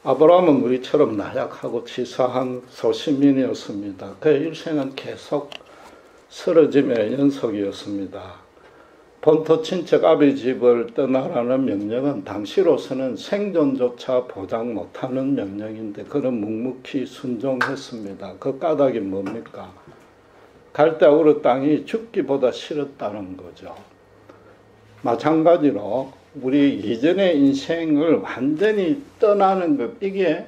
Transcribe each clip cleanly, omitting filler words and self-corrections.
아브라함은 우리처럼 나약하고 치사한 소시민이었습니다. 그의 일생은 계속 쓰러짐의 연속이었습니다. 본토 친척 아비 집을 떠나라는 명령은 당시로서는 생존조차 보장 못하는 명령인데 그는 묵묵히 순종했습니다. 그 까닭이 뭡니까? 갈대아 우르 땅이 죽기보다 싫었다는 거죠. 마찬가지로 우리 이전의 인생을 완전히 떠나는 것, 이게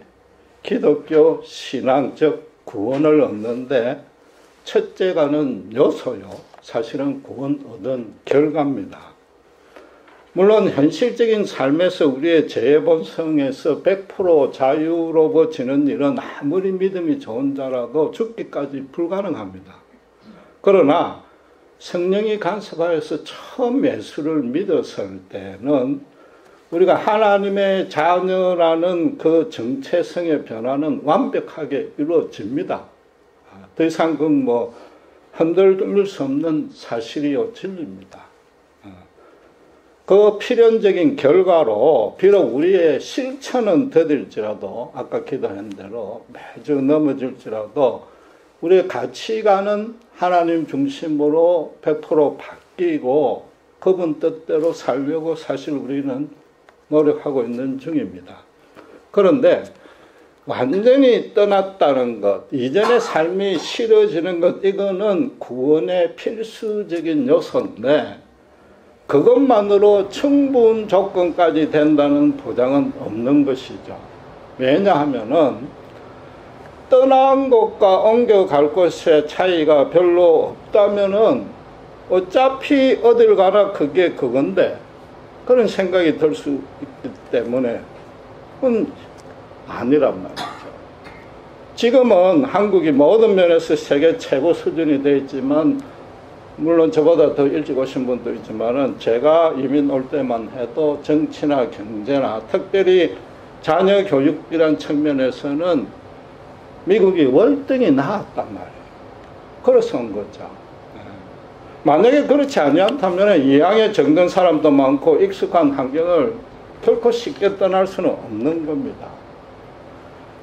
기독교 신앙, 즉 구원을 얻는데 첫째가는 요소요. 사실은 구원 얻은 결과입니다. 물론 현실적인 삶에서 우리의 죄의 본성에서 100% 자유로워지는 일은 아무리 믿음이 좋은 자라도 죽기까지 불가능합니다. 그러나 성령이 간섭하여서 처음 예수를 믿었을 때는 우리가 하나님의 자녀라는 그 정체성의 변화는 완벽하게 이루어집니다. 더 이상 흔들릴 수 없는 사실이요 진리입니다. 그 필연적인 결과로 비록 우리의 실천은 더딜지라도 아까 기도한 대로 매주 넘어질지라도 우리의 가치관은 하나님 중심으로 100% 바뀌고 그분 뜻대로 살려고 사실 우리는 노력하고 있는 중입니다. 그런데 완전히 떠났다는 것, 이전의 삶이 싫어지는 것, 이거는 구원의 필수적인 요소인데 그것만으로 충분 조건까지 된다는 보장은 없는 것이죠. 왜냐하면은 떠난 곳과 옮겨갈 곳의 차이가 별로 없다면은 어차피 어딜 가나 그게 그건데 그런 생각이 들 수 있기 때문에 그건 아니란 말이죠. 지금은 한국이 모든 면에서 세계 최고 수준이 되어 있지만 물론 저보다 더 일찍 오신 분도 있지만은 제가 이민 올 때만 해도 정치나 경제나 특별히 자녀 교육이란 측면에서는 미국이 월등히 나았단 말이에요. 그래서 온 거죠. 만약에 그렇지 아니한다면 이항에 정든 사람도 많고 익숙한 환경을 결코 쉽게 떠날 수는 없는 겁니다.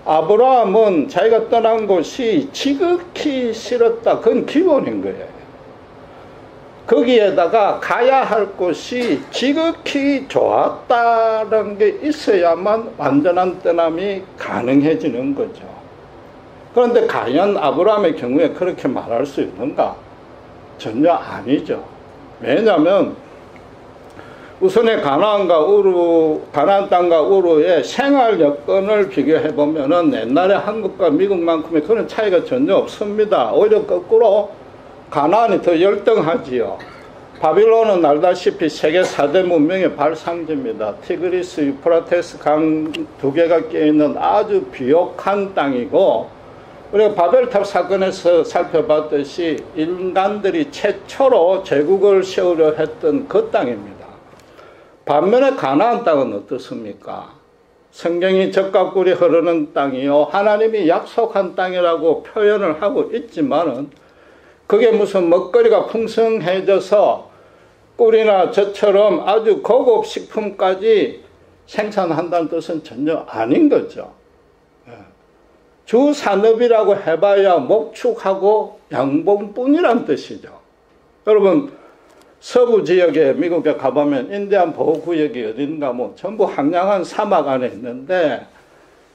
아브라함은 자기가 떠난 곳이 지극히 싫었다. 그건 기본인 거예요. 거기에다가 가야 할 곳이 지극히 좋았다는 게 있어야만 완전한 떠남이 가능해지는 거죠. 그런데 과연 아브라함의 경우에 그렇게 말할 수 있는가? 전혀 아니죠. 왜냐하면 우선의 가나안 땅과 우르의 생활 여건을 비교해 보면은 옛날에 한국과 미국만큼의 그런 차이가 전혀 없습니다. 오히려 거꾸로 가나안이 더 열등하지요. 바빌론은 알다시피 세계 4대 문명의 발상지입니다. 티그리스, 유프라테스 강 두 개가 끼어있는 아주 비옥한 땅이고, 우리가 바벨탑 사건에서 살펴봤듯이 인간들이 최초로 제국을 세우려 했던 그 땅입니다. 반면에 가나안 땅은 어떻습니까? 성경이 젖과 꿀이 흐르는 땅이요, 하나님이 약속한 땅이라고 표현을 하고 있지만은 그게 무슨 먹거리가 풍성해져서 꿀이나 젖처럼 아주 고급 식품까지 생산한다는 뜻은 전혀 아닌 거죠. 주 산업이라고 해봐야 목축하고 양봉뿐이란 뜻이죠. 여러분, 서부 지역에 미국에 가보면 인디안 보호구역이 어딘가 전부 황량한 사막 안에 있는데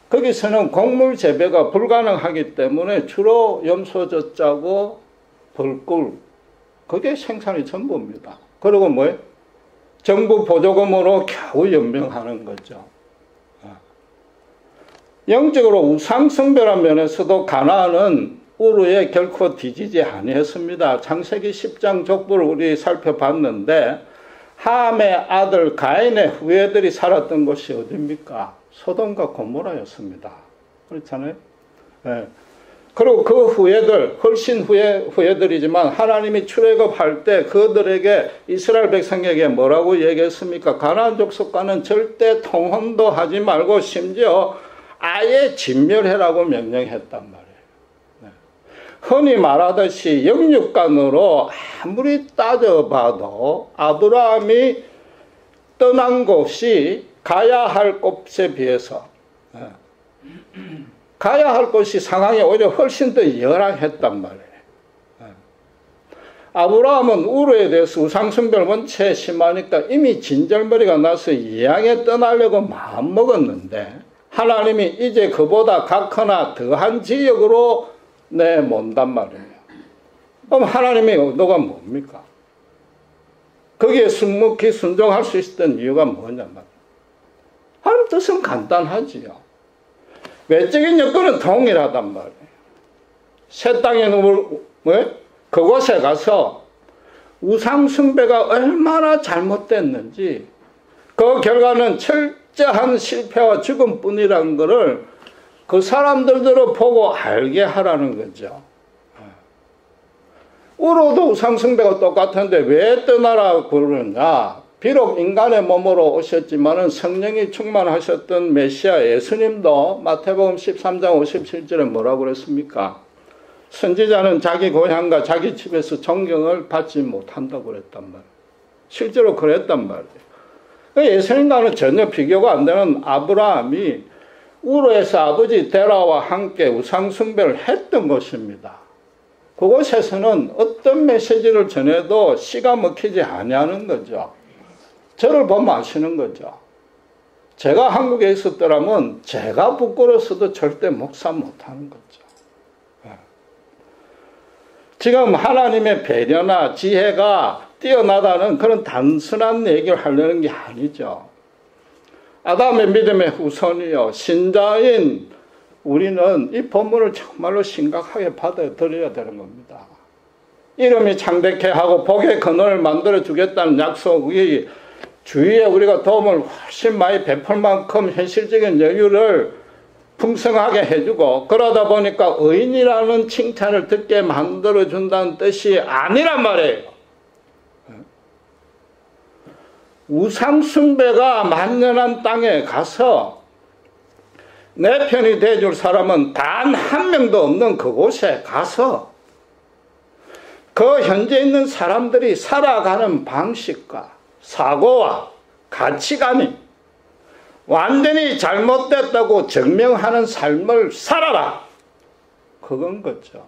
거기서는 곡물 재배가 불가능하기 때문에 주로 염소젖하고 벌꿀, 그게 생산이 전부입니다. 그리고 뭐예요? 정부 보조금으로 겨우 연명하는 거죠. 영적으로 우상숭배란 면에서도 가나안은 우르에 결코 뒤지지 아니했습니다. 창세기 10장 족보를 우리 살펴봤는데 함의 아들 가인의 후예들이 살았던 곳이 어디입니까? 소돔과 고모라였습니다. 그렇잖아요. 네. 그리고 그 후예들, 훨씬 후예들이지만 하나님이 출애굽할 때 그들에게 이스라엘 백성에게 뭐라고 얘기했습니까? 가나안 족속과는 절대 통혼도 하지 말고 심지어 아예 진멸해라고 명령했단 말이에요. 네. 흔히 말하듯이 영육간으로 아무리 따져봐도 아브라함이 떠난 곳이 가야 할 곳에 비해서 가야 할 곳이 상황이 오히려 훨씬 더 열악했단 말이에요. 아브라함은 우르에 대해서 우상숭배를 원체 심하니까 이미 진절머리가 나서 이양에 떠나려고 마음먹었는데 하나님이 이제 그보다 각하나 더한 지역으로 내몬단 말이에요. 그럼 하나님의 의도가 뭡니까? 거기에 묵묵히 순종할 수 있었던 이유가 뭐냐 말이에요. 하나님 뜻은 간단하지요. 외적인 여건은 동일하단 말이에요. 새 땅에 그곳에 가서 우상숭배가 얼마나 잘못됐는지 그 결과는 철저한 실패와 죽음뿐이라는 것을 그 사람들대로 보고 알게 하라는 거죠. 우로도 우상숭배가 똑같은데 왜 떠나라 그러느냐. 비록 인간의 몸으로 오셨지만 성령이 충만하셨던 메시아 예수님도 마태복음 13장 57절에 뭐라고 그랬습니까? 선지자는 자기 고향과 자기 집에서 존경을 받지 못한다고 그랬단 말이에요. 실제로 그랬단 말이에요. 예수님과는 전혀 비교가 안 되는 아브라함이 우르에서 아버지 데라와 함께 우상숭배를 했던 것입니다. 그곳에서는 어떤 메시지를 전해도 씨가 먹히지 아니하는 거죠. 저를 보면 아시는 거죠. 제가 한국에 있었더라면 제가 부끄러워서도 절대 목사 못하는 거죠. 지금 하나님의 배려나 지혜가 뛰어나다는 그런 단순한 얘기를 하려는 게 아니죠. 아담의 믿음의 후손이요 신자인 우리는 이 본문을 정말로 심각하게 받아들여야 되는 겁니다. 이름이 창대케 하고 복의 근원을 만들어 주겠다는 약속이 주위에 우리가 도움을 훨씬 많이 베풀 만큼 현실적인 여유를 풍성하게 해주고 그러다 보니까 의인이라는 칭찬을 듣게 만들어준다는 뜻이 아니란 말이에요. 우상숭배가 만연한 땅에 가서 내 편이 돼줄 사람은 단 한 명도 없는 그곳에 가서 그 현재 있는 사람들이 살아가는 방식과 사고와 가치관이 완전히 잘못됐다고 증명하는 삶을 살아라. 그건 거죠.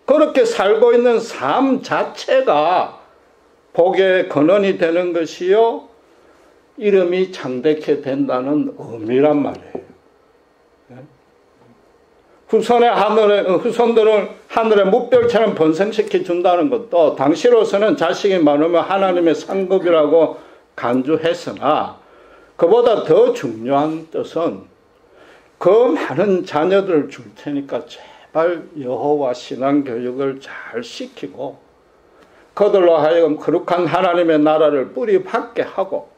그렇게 살고 있는 삶 자체가 복의 근원이 되는 것이요 이름이 창대케 된다는 의미란 말이에요. 후손들을 하늘의 묵별처럼 번성시켜 준다는 것도 당시로서는 자식이 많으면 하나님의 상급이라고 간주했으나 그보다 더 중요한 뜻은 그 많은 자녀들을 줄 테니까 제발 여호와 신앙 교육을 잘 시키고 그들로 하여금 거룩한 하나님의 나라를 뿌리박게 하고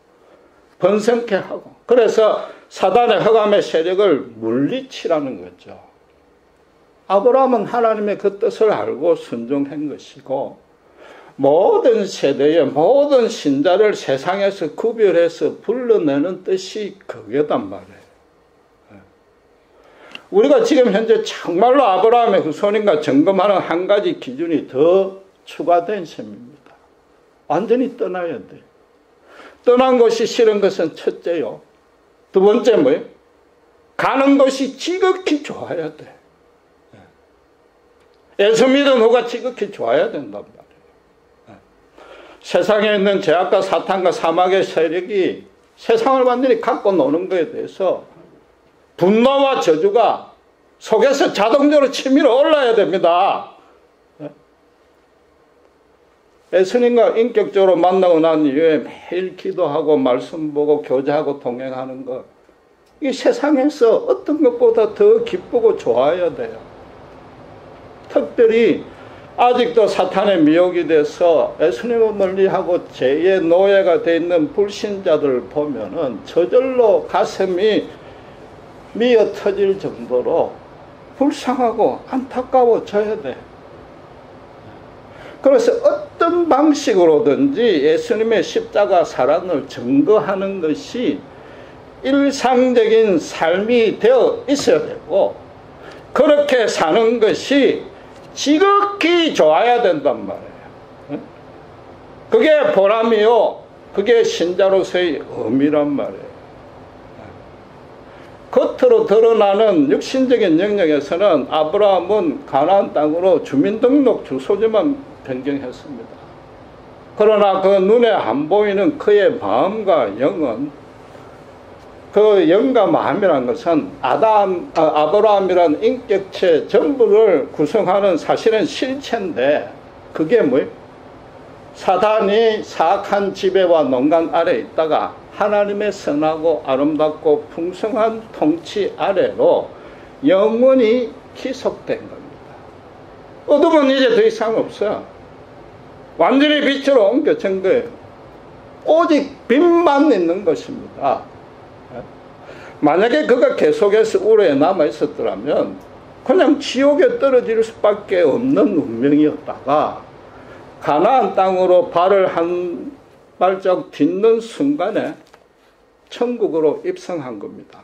번성케 하고 그래서 사단의 흑암의 세력을 물리치라는 거죠. 아브라함은 하나님의 그 뜻을 알고 순종한 것이고 모든 세대의 모든 신자를 세상에서 구별해서 불러내는 뜻이 그게단 말이에요. 우리가 지금 현재 정말로 아브라함의 후손인가 점검하는 한 가지 기준이 더 추가된 셈입니다. 완전히 떠나야 돼. 떠난 것이 싫은 것은 첫째요. 두 번째 뭐예요? 가는 것이 지극히 좋아야 돼. 예수 믿은 후가 지극히 좋아야 된단 말이에요. 세상에 있는 죄악과 사탄과 사막의 세력이 세상을 완전히 갖고 노는 것에 대해서 분노와 저주가 속에서 자동적으로 치밀어 올라야 됩니다. 예수님과 인격적으로 만나고 난 이후에 매일 기도하고 말씀 보고 교제하고 동행하는 것, 이 세상에서 어떤 것보다 더 기쁘고 좋아야 돼요. 특별히 아직도 사탄의 미혹이 돼서 예수님을 멀리하고 죄의 노예가 되어 있는 불신자들을 보면은 저절로 가슴이 미어 터질 정도로 불쌍하고 안타까워져야 돼. 그래서 어떤 방식으로든지 예수님의 십자가 사랑을 증거하는 것이 일상적인 삶이 되어 있어야 되고 그렇게 사는 것이 지극히 좋아야 된단 말이에요. 그게 보람이요. 그게 신자로서의 의미란 말이에요. 겉으로 드러나는 육신적인 영역에서는 아브라함은 가나안 땅으로 주민등록 주소지만 변경했습니다. 그러나 그 눈에 안 보이는 그의 마음과 영은, 그 영과 마음이라는 것은 아브라함이라는 인격체 전부를 구성하는 사실은 실체인데, 그게 뭐예요? 사단이 사악한 지배와 농간 아래에 있다가 하나님의 선하고 아름답고 풍성한 통치 아래로 영원히 기속된 겁니다. 어둠은 이제 더 이상 없어요. 완전히 빛으로 옮겨진 거예요. 오직 빛만 있는 것입니다. 만약에 그가 계속해서 우레에 남아 있었더라면 그냥 지옥에 떨어질 수밖에 없는 운명이었다가 가나안 땅으로 발을 한 발짝 딛는 순간에 천국으로 입성한 겁니다.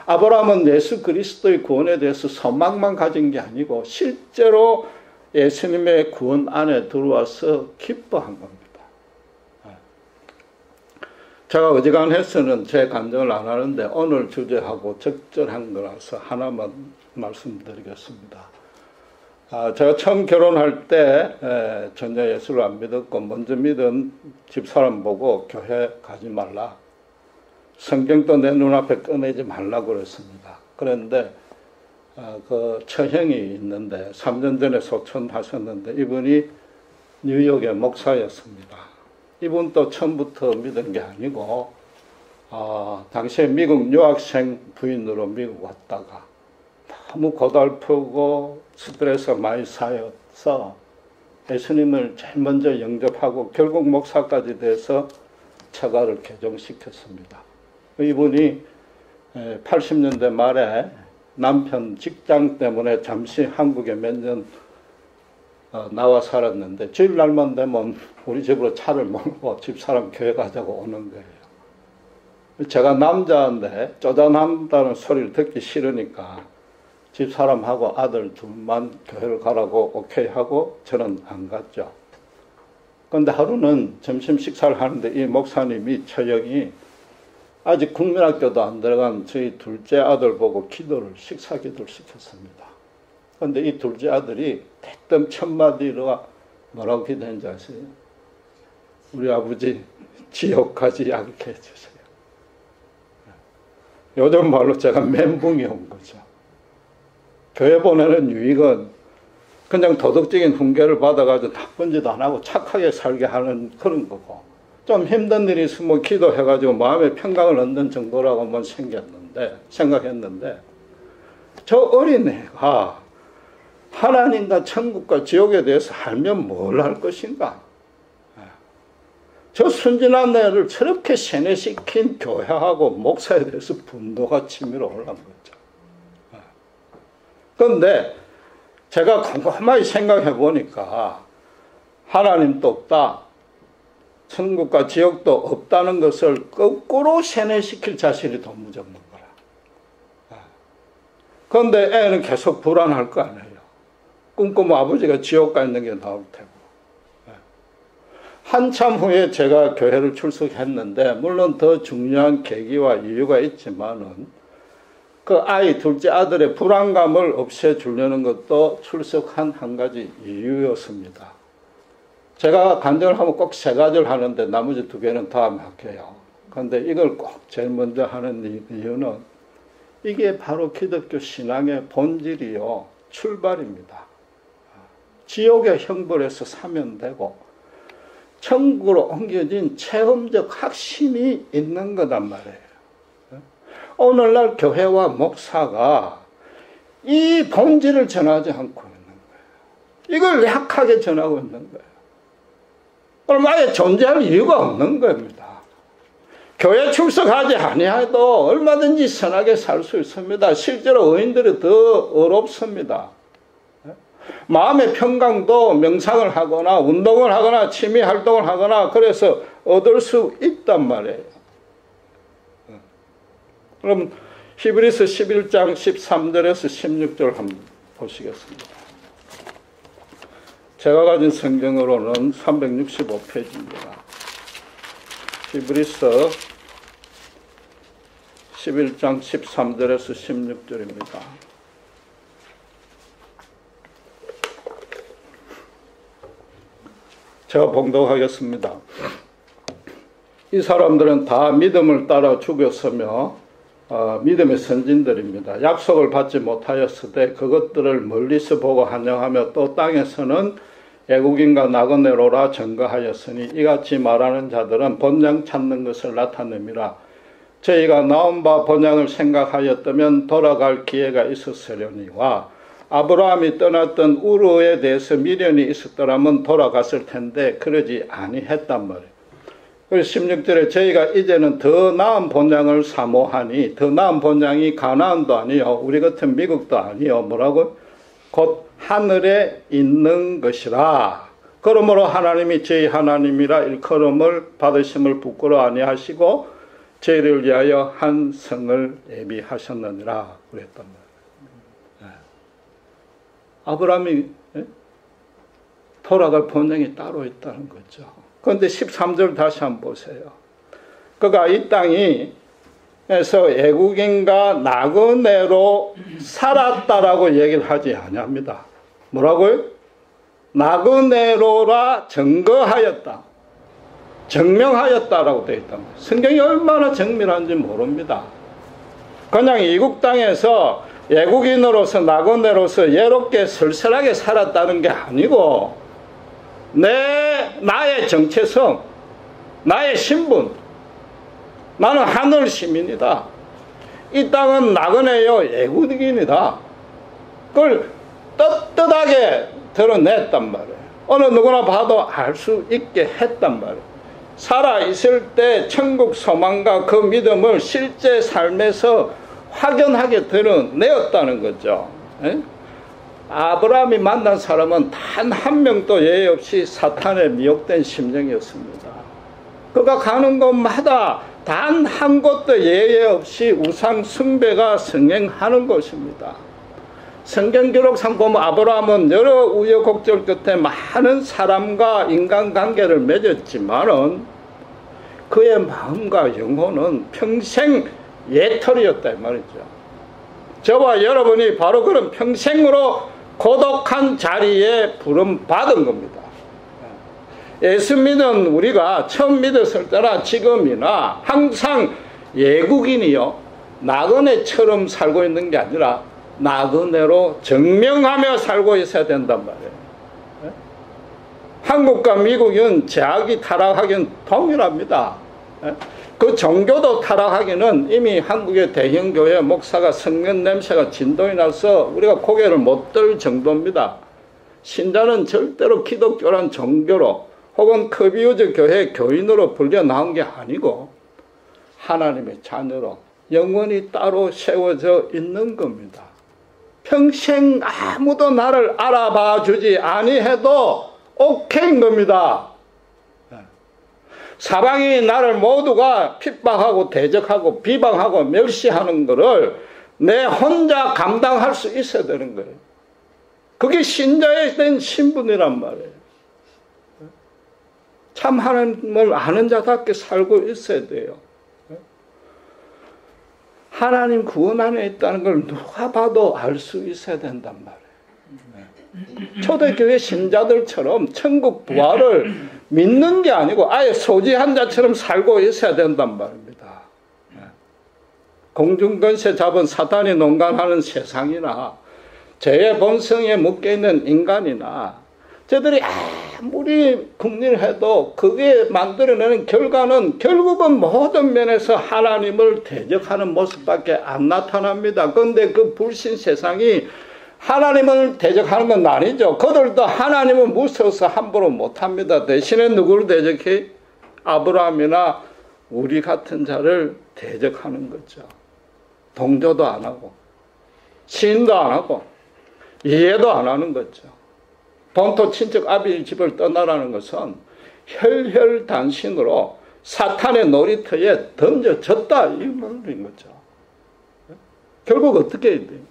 아브라함은 예수 그리스도의 구원에 대해서 소망만 가진 게 아니고 실제로 예수님의 구원 안에 들어와서 기뻐한 겁니다. 제가 어지간해서는 제 감정을 안 하는데 오늘 주제하고 적절한 거라서 하나만 말씀드리겠습니다. 제가 처음 결혼할 때 전혀 예수를 안 믿었고 먼저 믿은 집사람 보고 교회 가지 말라, 성경도 내 눈앞에 꺼내지 말라고 그랬습니다. 그런데 그 처형이 있는데 3년 전에 소천하셨는데 이분이 뉴욕의 목사였습니다. 이분도 처음부터 믿은 게 아니고 당시에 미국 유학생 부인으로 미국 왔다가 너무 고달프고 스트레스 많이 쌓여서 예수님을 제일 먼저 영접하고 결국 목사까지 돼서 처가를 개종시켰습니다. 이분이 80년대 말에 남편 직장 때문에 잠시 한국에 몇 년 나와 살았는데 주일날만 되면 우리 집으로 차를 몰고 집사람 교회 가자고 오는 거예요. 제가 남자인데 쪼잔한다는 소리를 듣기 싫으니까 집사람하고 아들 둘만 교회를 가라고 오케이 하고 저는 안 갔죠. 그런데 하루는 점심 식사를 하는데 이 목사님이 처형이 아직 국민학교도 안 들어간 저희 둘째 아들 보고 식사 기도를 시켰습니다. 그런데 이 둘째 아들이 대뜸 첫마디로 뭐라고 기도했는지 아세요? 우리 아버지 지옥 가지 않게 해주세요. 요즘 말로 제가 멘붕이 온 거죠. 교회 보내는 유익은 그냥 도덕적인 훈계를 받아가지고 나쁜 짓 안 하고 착하게 살게 하는 그런 거고, 좀 힘든 일이 있으면 기도해가지고 마음의 평강을 얻는 정도라고만 생각했는데 저 어린애가 하나님과 천국과 지옥에 대해서 알면 뭘 할 것인가? 저 순진한 애를 저렇게 세뇌시킨 교회하고 목사에 대해서 분노가 치밀어 올라온 거죠. 그런데 제가 곰곰이 생각해 보니까 하나님도 없다, 천국과 지옥도 없다는 것을 거꾸로 세뇌시킬 자신이 더 무섭는 거라. 그런데 애는 계속 불안할 거 아니에요. 꿈꾸면 아버지가 지옥 가 있는 게 나올 테고. 한참 후에 제가 교회를 출석했는데 물론 더 중요한 계기와 이유가 있지만은 그 아이 둘째 아들의 불안감을 없애주려는 것도 출석한 한 가지 이유였습니다. 제가 간증을 하면 꼭 3가지를 하는데 나머지 2개는 다음에 할게요. 그런데 이걸 꼭 제일 먼저 하는 이유는 이게 바로 기독교 신앙의 본질이요, 출발입니다. 지옥의 형벌에서 사면되고 천국으로 옮겨진 체험적 확신이 있는 거단 말이에요. 오늘날 교회와 목사가 이 본질을 전하지 않고 있는 거예요. 이걸 약하게 전하고 있는 거예요. 그럼 아예 존재할 이유가 없는 겁니다. 교회 출석하지 아니해도 얼마든지 선하게 살 수 있습니다. 실제로 의인들이 더 어렵습니다. 마음의 평강도 명상을 하거나 운동을 하거나 취미 활동을 하거나 그래서 얻을 수 있단 말이에요. 그럼 히브리서 11장 13절에서 16절 한번 보시겠습니다. 제가 가진 성경으로는 365페이지입니다. 히브리서 11장 13절에서 16절입니다. 제가 봉독하겠습니다. 이 사람들은 다 믿음을 따라 죽였으며 믿음의 선진들입니다. 약속을 받지 못하였으되 그것들을 멀리서 보고 환영하며 또 땅에서는 애국인과 나그네로라 증거하였으니 이같이 말하는 자들은 본향 찾는 것을 나타냅니다. 저희가 나온 바 본향을 생각하였다면 돌아갈 기회가 있었으려니와 아브라함이 떠났던 우르에 대해서 미련이 있었더라면 돌아갔을 텐데 그러지 아니했단 말이에요. 그래서 16절에 저희가 이제는 더 나은 본향을 사모하니, 더 나은 본향이 가나안도 아니요 우리 같은 미국도 아니요 뭐라고? 곧 하늘에 있는 것이라. 그러므로 하나님이 저희 하나님이라 일컬음을 받으심을 부끄러워 아니하시고 저희를 위하여 한 성을 예비하셨느니라 그랬단 말이에요. 아브라함이 돌아갈 본향이 따로 있다는 거죠. 그런데 13절 다시 한번 보세요. 그가 이 땅에서 애국인과 나그네로 살았다라고 얘기를 하지 아니합니다. 뭐라고요? 나그네로라 증거하였다. 증명하였다라고 되어 있단 말이에요. 성경이 얼마나 정밀한지 모릅니다. 그냥 이국 땅에서 애국인으로서 나그네로서 예롭게 쓸쓸하게 살았다는 게 아니고 나의 정체성, 나의 신분, 나는 하늘 시민이다. 이 땅은 나그네요 애국인이다. 그걸 떳떳하게 드러냈단 말이에요. 어느 누구나 봐도 알 수 있게 했단 말이에요. 살아있을 때 천국 소망과 그 믿음을 실제 삶에서 확연하게 드러내었다는 거죠. 아브라함이 만난 사람은 단 한 명도 예외 없이 사탄에 미혹된 심령이었습니다. 그가 가는 곳마다 단 한 곳도 예외 없이 우상 숭배가 성행하는 것입니다. 성경 기록상 보면 아브라함은 여러 우여곡절 끝에 많은 사람과 인간관계를 맺었지만은 그의 마음과 영혼은 평생 예털이었다 이 말이죠. 저와 여러분이 바로 그런 평생으로 고독한 자리에 부름받은 겁니다. 예수 믿은 우리가 처음 믿었을 때나 지금이나 항상 예국인이요 나그네처럼 살고 있는 게 아니라 나그네로 증명하며 살고 있어야 된단 말이에요. 한국과 미국은 제약이 타락하기는 동일합니다. 그 종교도 타락하기는 이미 한국의 대형교회 목사가 성령 냄새가 진동이 나서 우리가 고개를 못 들 정도입니다. 신자는 절대로 기독교란 종교로 혹은 커비우즈 교회 교인으로 불려 나온 게 아니고 하나님의 자녀로 영원히 따로 세워져 있는 겁니다. 평생 아무도 나를 알아봐 주지 아니해도 오케이인 겁니다. 사방이 나를 모두가 핍박하고 대적하고 비방하고 멸시하는 것을 내 혼자 감당할 수 있어야 되는 거예요. 그게 신자에 된 신분이란 말이에요. 참 하나님을 아는 자답게 살고 있어야 돼요. 하나님 구원 안에 있다는 걸 누가 봐도 알 수 있어야 된단 말이에요. 초대교회 신자들처럼 천국 부활을 믿는 게 아니고 아예 소지한 자처럼 살고 있어야 된단 말입니다. 공중권세 잡은 사탄이 농간하는 세상이나 죄의 본성에 묶여있는 인간이나 저들이 아무리 국리해도 그게 만들어내는 결과는 결국은 모든 면에서 하나님을 대적하는 모습밖에 안 나타납니다. 그런데 그 불신 세상이 하나님을 대적하는 건 아니죠. 그들도 하나님은 무서워서 함부로 못합니다. 대신에 누구를 대적해? 아브라함이나 우리 같은 자를 대적하는 거죠. 동조도 안 하고 시인도 안 하고 이해도 안 하는 거죠. 본토 친척 아비 집을 떠나라는 것은 혈혈단신으로 사탄의 놀이터에 던져졌다 이 말인 거죠. 결국 어떻게 해야 돼요?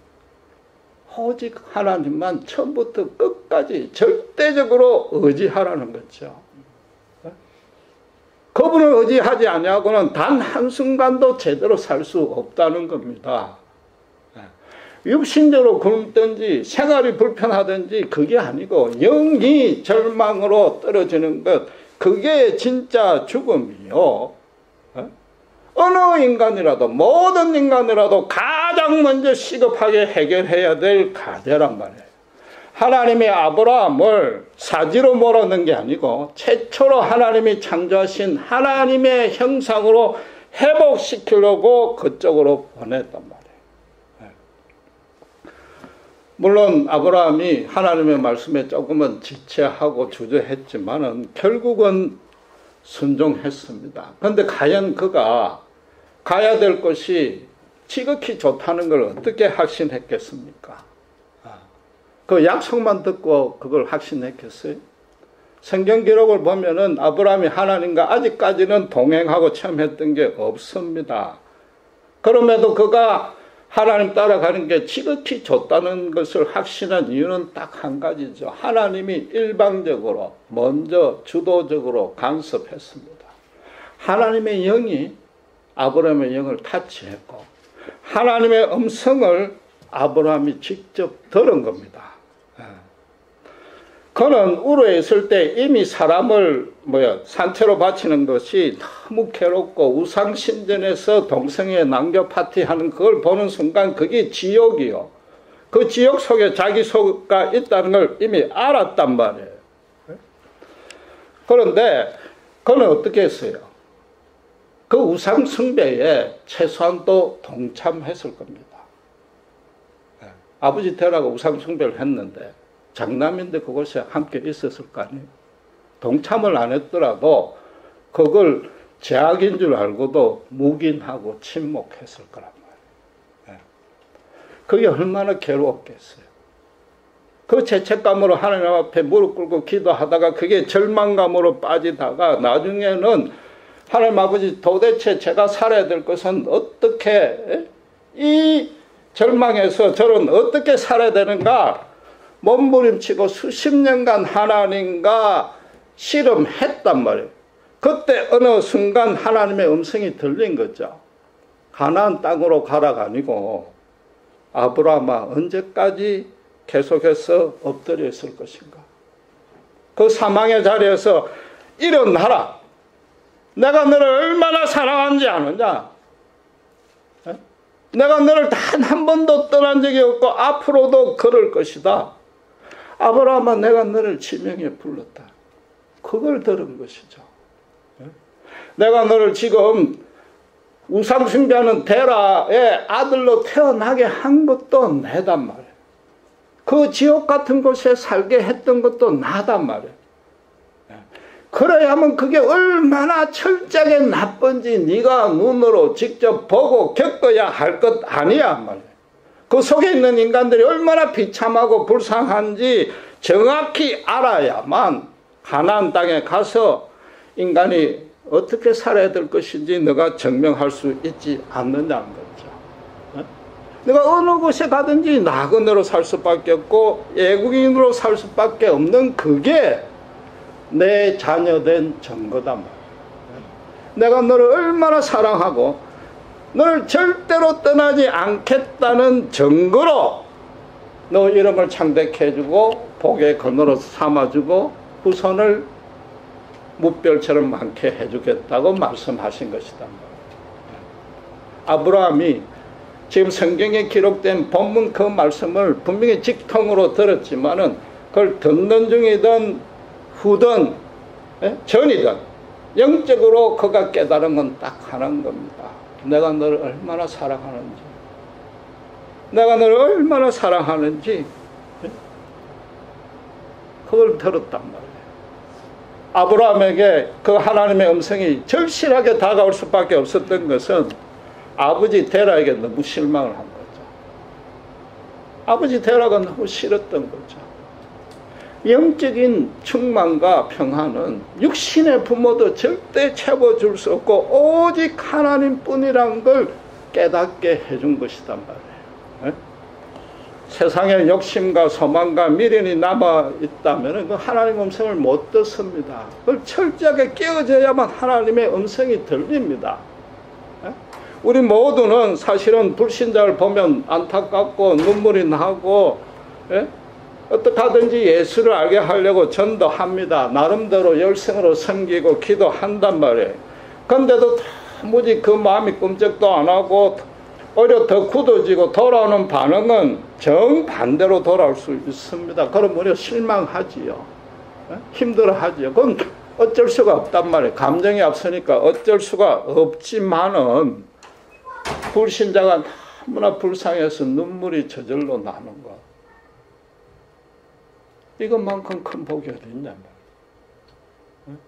오직 하나님만 처음부터 끝까지 절대적으로 의지하라는 거죠. 그분을 의지하지 아니하고는 단 한순간도 제대로 살 수 없다는 겁니다. 육신적으로 굶든지 생활이 불편하든지 그게 아니고 영이 절망으로 떨어지는 것, 그게 진짜 죽음이요. 어느 인간이라도, 모든 인간이라도 가장 먼저 시급하게 해결해야 될 과제란 말이에요. 하나님이 아브라함을 사지로 몰아넣은 게 아니고 최초로 하나님이 창조하신 하나님의 형상으로 회복시키려고 그쪽으로 보냈단 말이에요. 물론 아브라함이 하나님의 말씀에 조금은 지체하고 주저했지만은 결국은 순종했습니다. 그런데 과연 그가 가야 될 것이 지극히 좋다는 걸 어떻게 확신했겠습니까? 그 약속만 듣고 그걸 확신했겠어요? 성경 기록을 보면은 아브라함이 하나님과 아직까지는 동행하고 체험했던 게 없습니다. 그럼에도 그가 하나님 따라가는 게 지극히 좋다는 것을 확신한 이유는 딱 한 가지죠. 하나님이 일방적으로 먼저 주도적으로 간섭했습니다. 하나님의 영이 아브라함의 영을 타치했고 하나님의 음성을 아브라함이 직접 들은 겁니다. 그는 우르에 있을 때 이미 사람을 산채로 바치는 것이 너무 괴롭고 우상신전에서 동성애 남녀 파티하는 그걸 보는 순간 그게 지옥이요. 그 지옥 속에 자기 속가 있다는 걸 이미 알았단 말이에요. 그런데 그는 어떻게 했어요? 그 우상 숭배에 최소한 또 동참했을 겁니다. 아버지 되라고 우상 숭배를 했는데 장남인데 그곳에 함께 있었을 거 아니에요. 동참을 안 했더라도 그걸 죄악인 줄 알고도 묵인하고 침묵했을 거란 말이에요. 그게 얼마나 괴로웠겠어요. 그 죄책감으로 하나님 앞에 무릎 꿇고 기도하다가 그게 절망감으로 빠지다가 나중에는 하나님 아버지 도대체 제가 살아야 될 것은 어떻게 이 절망에서 저는 어떻게 살아야 되는가 몸부림치고 수십 년간 하나님과 씨름했단 말이에요. 그때 어느 순간 하나님의 음성이 들린 거죠. 가나안 땅으로 가라가 아니고 아브라함아 언제까지 계속해서 엎드려 있을 것인가. 그 사망의 자리에서 일어나라. 내가 너를 얼마나 사랑하는지 아느냐. 내가 너를 단 한 번도 떠난 적이 없고 앞으로도 그럴 것이다. 아브라함아 내가 너를 지명해 불렀다. 그걸 들은 것이죠. 내가 너를 지금 우상 숭배하는 데라의 아들로 태어나게 한 것도 내단 말이에요. 그 지옥 같은 곳에 살게 했던 것도 나단 말이에요. 그래야만 그게 얼마나 철저하게 나쁜지 네가 눈으로 직접 보고 겪어야 할 것 아니야 말이에요. 그 속에 있는 인간들이 얼마나 비참하고 불쌍한지 정확히 알아야만 가나안 땅에 가서 인간이 어떻게 살아야 될 것인지 너가 증명할 수 있지 않느냐는 거죠. 내가 어느 곳에 가든지 나그네로 살 수밖에 없고 외국인으로 살 수밖에 없는 그게 내 자녀된 증거다 말이야. 내가 너를 얼마나 사랑하고 너를 절대로 떠나지 않겠다는 증거로 너 이름을 창대케 해주고 복의 근원으로 삼아주고 후손을 무별처럼 많게 해주겠다고 말씀하신 것이다. 아브라함이 지금 성경에 기록된 본문 그 말씀을 분명히 직통으로 들었지만은 그걸 듣는 중이든 후든 전이든 영적으로 그가 깨달은 건 딱 하나인 겁니다. 내가 너를 얼마나 사랑하는지, 내가 너를 얼마나 사랑하는지 그걸 들었단 말이에요. 아브라함에게 그 하나님의 음성이 절실하게 다가올 수밖에 없었던 것은 아버지 데라에게 너무 실망을 한 거죠. 아버지 데라가 너무 싫었던 거죠. 영적인 충만과 평안은 육신의 부모도 절대 채워줄 수 없고 오직 하나님뿐이란 걸 깨닫게 해준 것이단 말이에요. 세상에 욕심과 소망과 미련이 남아 있다면 그 하나님 음성을 못 듣습니다. 그걸 철저하게 깨어져야만 하나님의 음성이 들립니다. 우리 모두는 사실은 불신자를 보면 안타깝고 눈물이 나고, 어떻게 하든지 예수를 알게 하려고 전도합니다. 나름대로 열성으로 섬기고 기도한단 말이에요. 그런데도 도무지 그 마음이 끔찍도 안 하고 오히려 더 굳어지고 돌아오는 반응은 정반대로 돌아올 수 있습니다. 그럼 우리가 실망하지요. 힘들어하지요. 그건 어쩔 수가 없단 말이에요. 감정이 앞서니까 어쩔 수가 없지만은 불신자가 너무나 불쌍해서 눈물이 저절로 나는 것. 이것만큼 큰 복이 어디 있냐 말이에요.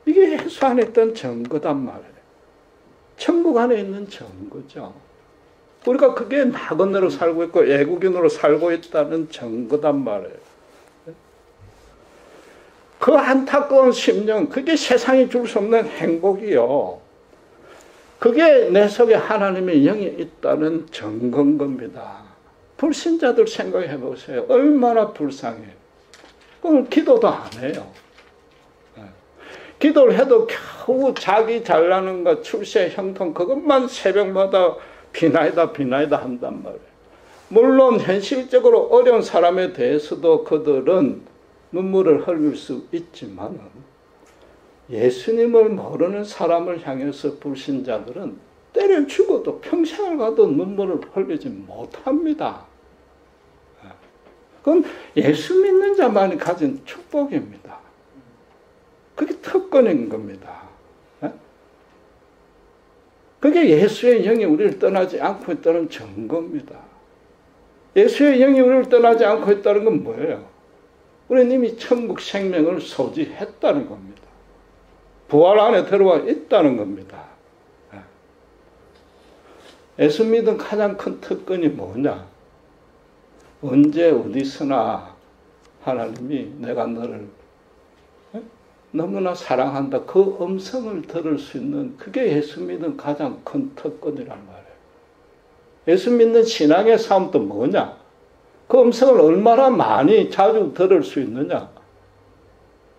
이게 예수 안에 있던 증거단 말이에요. 천국 안에 있는 증거죠. 우리가 그게 나그네로 살고 있고 외국인으로 살고 있다는 증거단 말이에요. 그 안타까운 심령, 그게 세상이 줄 수 없는 행복이요. 그게 내 속에 하나님의 영이 있다는 증거인 겁니다. 불신자들 생각해 보세요. 얼마나 불쌍해요. 그럼 기도도 안 해요. 기도를 해도 겨우 자기 잘나는 것, 출세 형통 그것만 새벽마다 비나이다 한단 말이에요. 물론 현실적으로 어려운 사람에 대해서도 그들은 눈물을 흘릴 수 있지만 예수님을 모르는 사람을 향해서 불신자들은 때려 죽어도 평생을 가도 눈물을 흘리지 못합니다. 그건 예수 믿는 자만이 가진 축복입니다. 그게 특권인 겁니다. 그게 예수의 영이 우리를 떠나지 않고 있다는 증거입니다. 예수의 영이 우리를 떠나지 않고 있다는 건 뭐예요? 우리는 이미 천국 생명을 소지했다는 겁니다. 부활 안에 들어와 있다는 겁니다. 예수 믿은 가장 큰 특권이 뭐냐? 언제 어디서나 하나님이 내가 너를 너무나 사랑한다. 그 음성을 들을 수 있는 그게 예수 믿는 가장 큰 특권이란 말이에요. 예수 믿는 신앙의 삶도 뭐냐? 그 음성을 얼마나 많이 자주 들을 수 있느냐?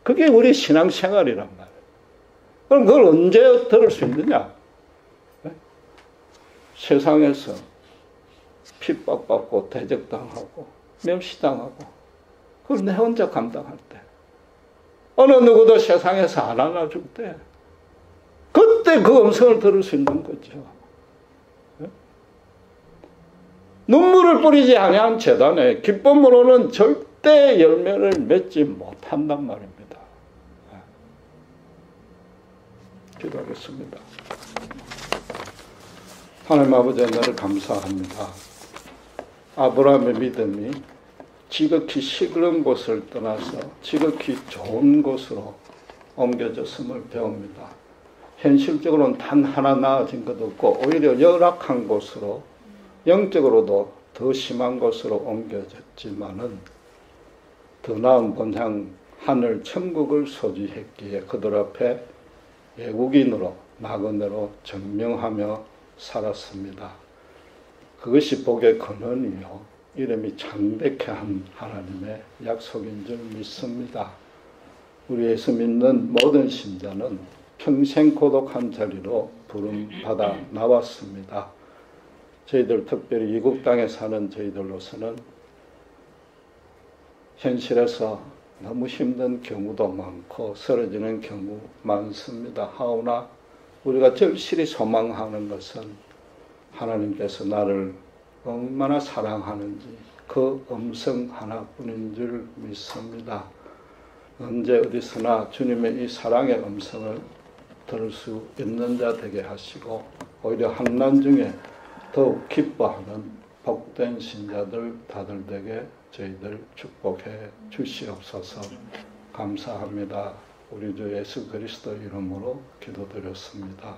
그게 우리 신앙생활이란 말이에요. 그럼 그걸 언제 들을 수 있느냐? 세상에서 핍박받고 대적당하고 멸시당하고 그걸 내 혼자 감당할 때 어느 누구도 세상에서 안 안아줄 때 그때 그 음성을 들을 수 있는 거죠. 눈물을 뿌리지 아니한 재단에 기쁨으로는 절대 열매를 맺지 못한단 말입니다. 기도하겠습니다. 하나님 아버지 하나를 감사합니다. 아브라함의 믿음이 지극히 시끄러운 곳을 떠나서 지극히 좋은 곳으로 옮겨졌음을 배웁니다. 현실적으로는 단 하나 나아진 것도 없고 오히려 열악한 곳으로 영적으로도 더 심한 곳으로 옮겨졌지만은 더 나은 본향 하늘 천국을 소지했기에 그들 앞에 외국인으로 나그네로 증명하며 살았습니다. 그것이 복의 근원이요 이름이 창백해 한 하나님의 약속인 줄 믿습니다. 우리 예수 믿는 모든 신자는 평생 고독한 자리로 부름받아 나왔습니다. 저희들 특별히 이국 땅에 사는 저희들로서는 현실에서 너무 힘든 경우도 많고 쓰러지는 경우 많습니다. 하오나 우리가 절실히 소망하는 것은 하나님께서 나를 얼마나 사랑하는지 그 음성 하나뿐인 줄 믿습니다. 언제 어디서나 주님의 이 사랑의 음성을 들을 수 있는 자 되게 하시고 오히려 환난 중에 더욱 기뻐하는 복된 신자들 다들 되게 저희들 축복해 주시옵소서. 감사합니다. 우리 주 예수 그리스도 이름으로 기도드렸습니다.